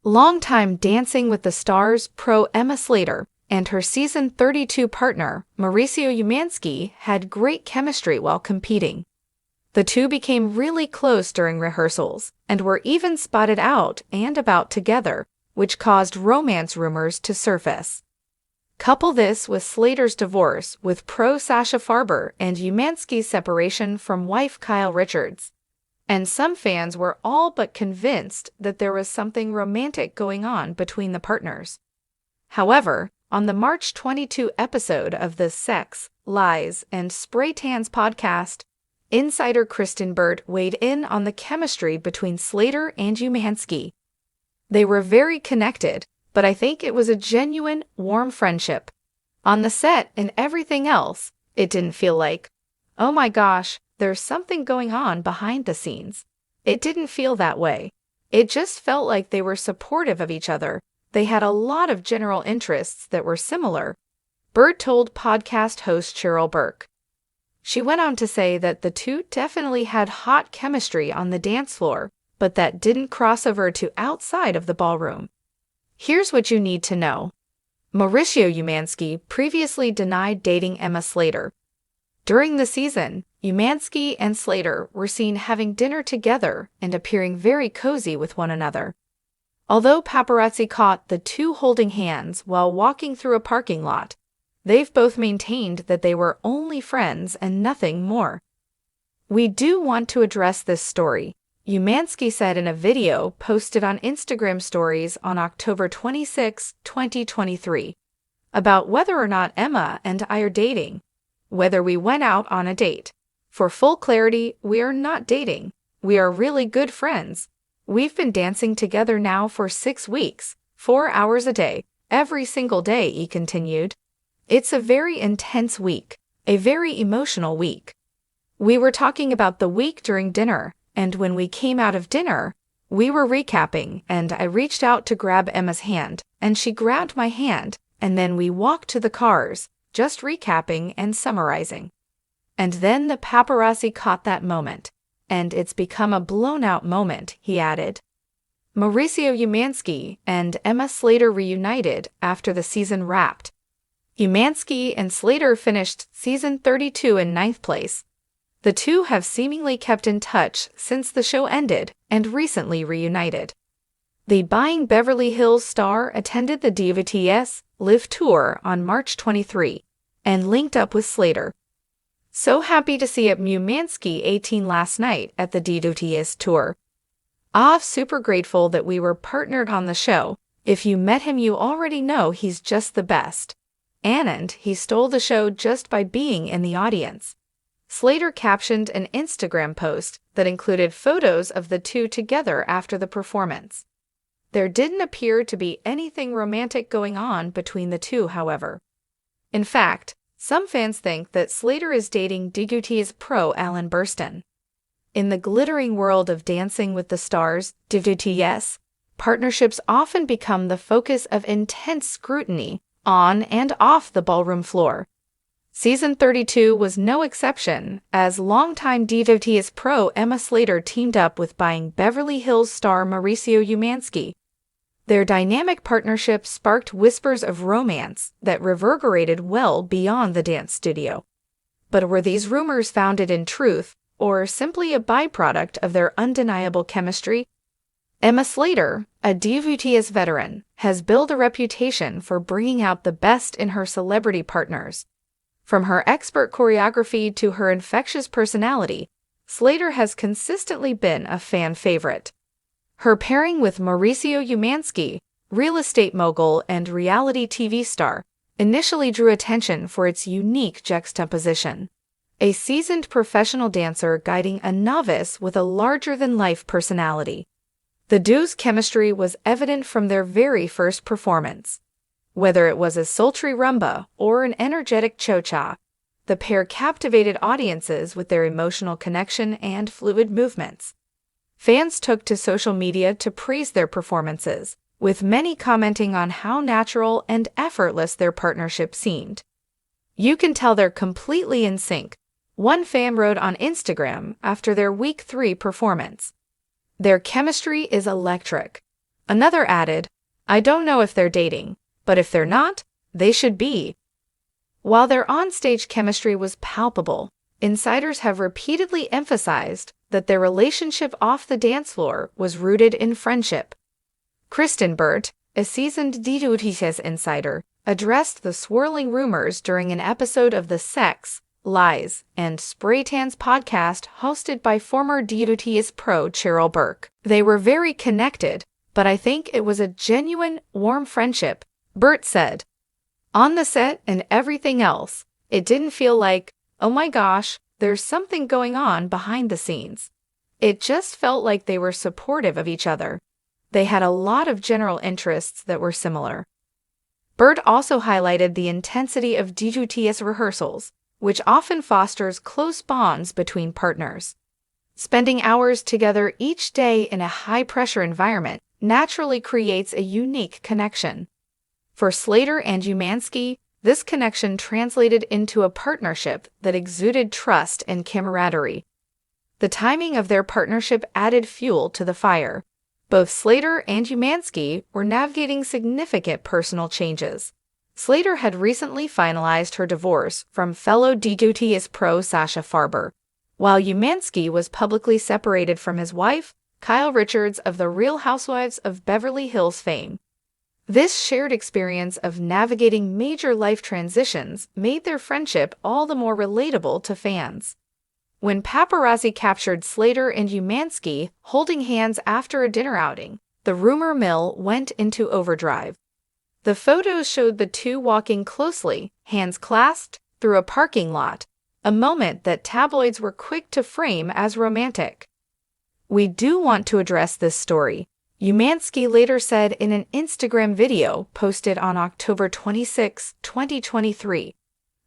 Longtime Dancing with the Stars pro Emma Slater and her season 32 partner, Mauricio Umansky, had great chemistry while competing. The two became really close during rehearsals and were even spotted out and about together, which caused romance rumors to surface. Couple this with Slater's divorce with pro Sasha Farber and Umansky's separation from wife Kyle Richards, and some fans were all but convinced that there was something romantic going on between the partners. However, on the March 22 episode of the Sex, Lies, and Spray Tans podcast, insider Kristen Burt weighed in on the chemistry between Slater and Umansky. They were very connected, but I think it was a genuine, warm friendship. On the set and everything else, it didn't feel like, oh my gosh, there's something going on behind the scenes. It didn't feel that way. It just felt like they were supportive of each other. They had a lot of general interests that were similar, Burt told podcast host Cheryl Burke. She went on to say that the two definitely had hot chemistry on the dance floor, but that didn't cross over to outside of the ballroom. Here's what you need to know. Mauricio Umansky previously denied dating Emma Slater. During the season, Umansky and Slater were seen having dinner together and appearing very cozy with one another. Although paparazzi caught the two holding hands while walking through a parking lot, they've both maintained that they were only friends and nothing more. We do want to address this story, Umansky said in a video posted on Instagram stories on October 26, 2023, about whether or not Emma and I are dating, whether we went out on a date. For full clarity, we are not dating. We are really good friends. We've been dancing together now for 6 weeks, 4 hours a day, every single day, he continued. It's a very intense week, a very emotional week. We were talking about the week during dinner, and when we came out of dinner, we were recapping, and I reached out to grab Emma's hand, and she grabbed my hand, and then we walked to the cars, just recapping and summarizing. And then the paparazzi caught that moment, and it's become a blown-out moment, he added. Mauricio Umansky and Emma Slater reunited after the season wrapped. Umansky and Slater finished season 32 in 9th place. The two have seemingly kept in touch since the show ended and recently reunited. The Buying Beverly Hills star attended the DWTS Live Tour on March 23 and linked up with Slater. So happy to see Umansky 18 last night at the DWTS tour. Super grateful that we were partnered on the show. If you met him, you already know he's just the best. And he stole the show just by being in the audience. Slater captioned an Instagram post that included photos of the two together after the performance. There didn't appear to be anything romantic going on between the two, however. In fact, some fans think that Slater is dating DWTS pro Alan Burston. In the glittering world of Dancing with the Stars, DWTS, partnerships often become the focus of intense scrutiny on and off the ballroom floor. Season 32 was no exception, as longtime DWTS pro Emma Slater teamed up with Buying Beverly Hills star Mauricio Umansky. Their dynamic partnership sparked whispers of romance that reverberated well beyond the dance studio. But were these rumors founded in truth, or simply a byproduct of their undeniable chemistry? Emma Slater, a DWTS veteran, has built a reputation for bringing out the best in her celebrity partners. From her expert choreography to her infectious personality, Slater has consistently been a fan favorite. Her pairing with Mauricio Umansky, real estate mogul and reality TV star, initially drew attention for its unique juxtaposition. A seasoned professional dancer guiding a novice with a larger-than-life personality. The duo's chemistry was evident from their very first performance. Whether it was a sultry rumba or an energetic cha-cha, the pair captivated audiences with their emotional connection and fluid movements. Fans took to social media to praise their performances, with many commenting on how natural and effortless their partnership seemed. You can tell they're completely in sync, one fan wrote on Instagram after their Week 3 performance. Their chemistry is electric. Another added, "I don't know if they're dating, but if they're not, they should be." While their on-stage chemistry was palpable, insiders have repeatedly emphasized that their relationship off the dance floor was rooted in friendship. Kristen Burt, a seasoned DWTS insider, addressed the swirling rumors during an episode of the Sex, Lies, and Spray Tans podcast hosted by former DWTS pro Cheryl Burke. "They were very connected, but I think it was a genuine, warm friendship," Burt said. "On the set and everything else, it didn't feel like, oh my gosh, there's something going on behind the scenes. It just felt like they were supportive of each other. They had a lot of general interests that were similar." Burt also highlighted the intensity of DWTS rehearsals, which often fosters close bonds between partners. Spending hours together each day in a high-pressure environment naturally creates a unique connection. For Slater and Umansky, this connection translated into a partnership that exuded trust and camaraderie. The timing of their partnership added fuel to the fire. Both Slater and Umansky were navigating significant personal changes. Slater had recently finalized her divorce from fellow DWTS pro Sasha Farber, while Umansky was publicly separated from his wife, Kyle Richards of the Real Housewives of Beverly Hills fame. This shared experience of navigating major life transitions made their friendship all the more relatable to fans. When paparazzi captured Slater and Umansky holding hands after a dinner outing, the rumor mill went into overdrive. The photos showed the two walking closely, hands clasped, through a parking lot, a moment that tabloids were quick to frame as romantic. "We do want to address this story," Umansky later said in an Instagram video posted on October 26, 2023,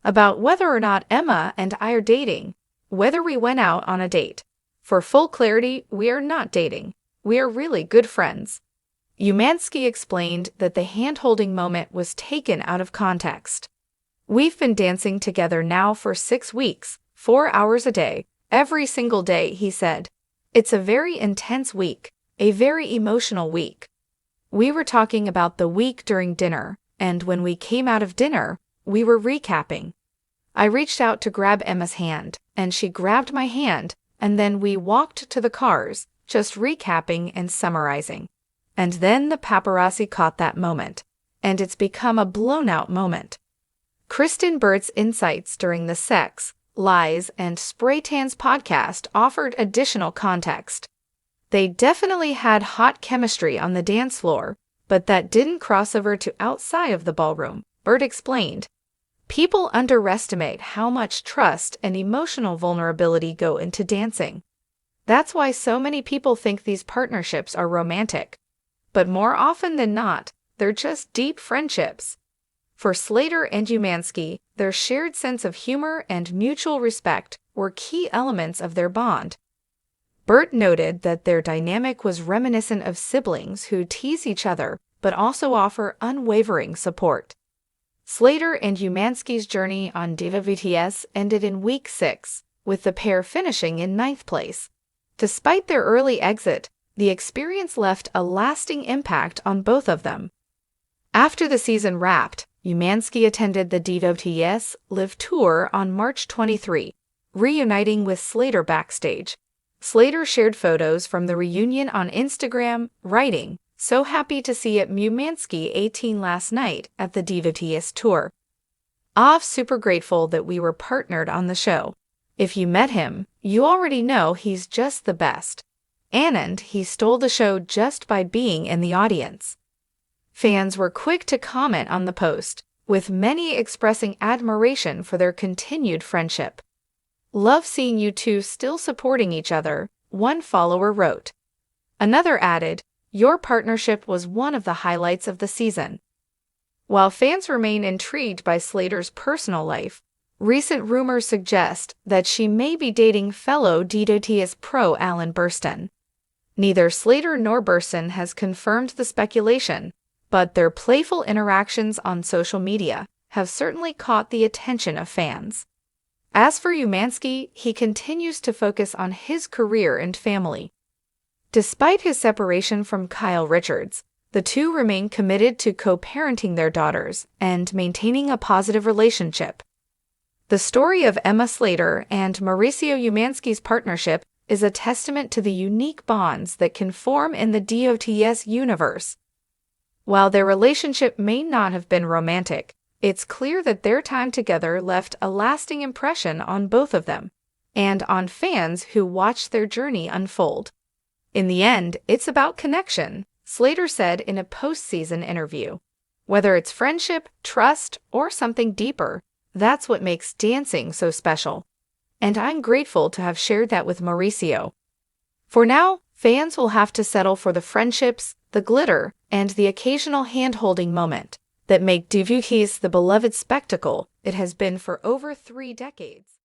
"about whether or not Emma and I are dating, whether we went out on a date. For full clarity, we are not dating. We are really good friends." Umansky explained that the hand-holding moment was taken out of context. "We've been dancing together now for 6 weeks, 4 hours a day, every single day," he said. "It's a very intense week. A very emotional week. We were talking about the week during dinner, and when we came out of dinner, we were recapping. I reached out to grab Emma's hand, and she grabbed my hand, and then we walked to the cars, just recapping and summarizing. And then the paparazzi caught that moment, and it's become a blown-out moment." Kristen Burt's insights during the Sex, Lies, and Spray Tans podcast offered additional context. "They definitely had hot chemistry on the dance floor, but that didn't cross over to outside of the ballroom," Burt explained. "People underestimate how much trust and emotional vulnerability go into dancing. That's why so many people think these partnerships are romantic. But more often than not, they're just deep friendships." For Slater and Umansky, their shared sense of humor and mutual respect were key elements of their bond. Burt noted that their dynamic was reminiscent of siblings who tease each other but also offer unwavering support. Slater and Umansky's journey on DWTS ended in Week 6, with the pair finishing in 9th place. Despite their early exit, the experience left a lasting impact on both of them. After the season wrapped, Umansky attended the DWTS Live Tour on March 23, reuniting with Slater backstage. Slater shared photos from the reunion on Instagram, writing, "So happy to see Umansky 18 last night at the DWTS tour. Super grateful that we were partnered on the show. If you met him, you already know he's just the best. And he stole the show just by being in the audience." Fans were quick to comment on the post, with many expressing admiration for their continued friendship. "Love seeing you two still supporting each other," one follower wrote. Another added, "Your partnership was one of the highlights of the season." While fans remain intrigued by Slater's personal life, recent rumors suggest that she may be dating fellow DWTS pro Alan Burstyn. Neither Slater nor Burstyn has confirmed the speculation, but their playful interactions on social media have certainly caught the attention of fans. As for Umansky, he continues to focus on his career and family. Despite his separation from Kyle Richards, The two remain committed to co-parenting their daughters and maintaining a positive relationship. The story of Emma Slater and Mauricio Umansky's partnership is a testament to the unique bonds that can form in the DWTS universe. While their relationship may not have been romantic, it's clear that their time together left a lasting impression on both of them and on fans who watched their journey unfold. In the end, it's about connection, Slater said in a post-season interview. Whether it's friendship, trust, or something deeper, that's what makes dancing so special. And I'm grateful to have shared that with Mauricio. For now, fans will have to settle for the friendships, the glitter, and the occasional hand-holding moment that make DWTS the beloved spectacle it has been for over 3 decades.